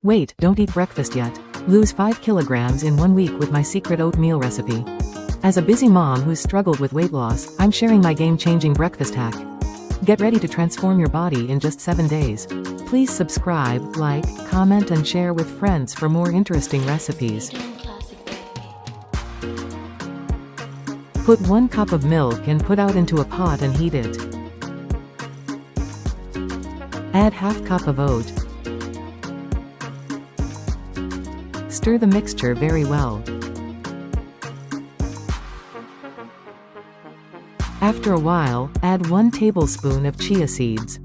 Wait, don't eat breakfast yet. Lose 5 kilograms in 1 week with my secret oatmeal recipe. As a busy mom who's struggled with weight loss, I'm sharing my game-changing breakfast hack. Get ready to transform your body in just 7 days. Please subscribe, like, comment and share with friends for more interesting recipes. Put 1 cup of milk and put out into a pot and heat it. Add half cup of oat. Stir the mixture very well. After a while, add 1 tablespoon of chia seeds.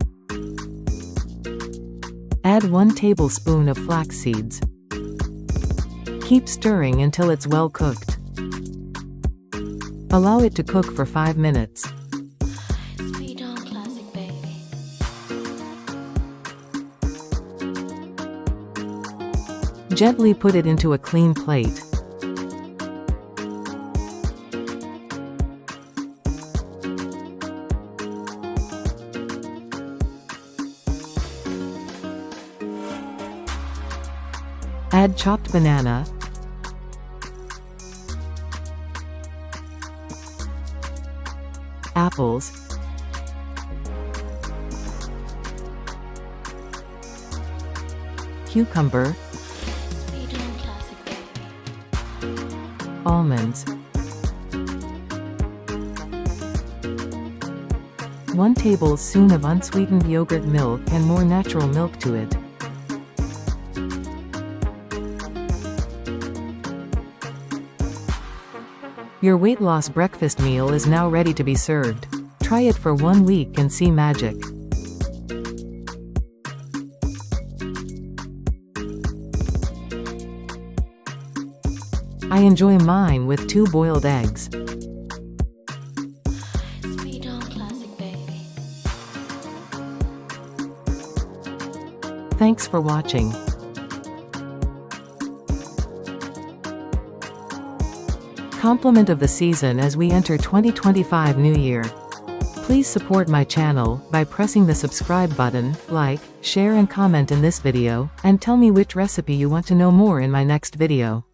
Add 1 tablespoon of flax seeds. Keep stirring until it's well cooked. Allow it to cook for 5 minutes. Gently put it into a clean plate. Add chopped banana, apples, cucumber, almonds, 1 tablespoon of unsweetened yogurt milk and more natural milk to it. Your weight loss breakfast meal is now ready to be served. Try it for 1 week and see magic. I enjoy mine with 2 boiled eggs. Thanks for watching. Compliment of the season as we enter 2025 New Year. Please support my channel by pressing the subscribe button, like, share and comment in this video, and tell me which recipe you want to know more in my next video.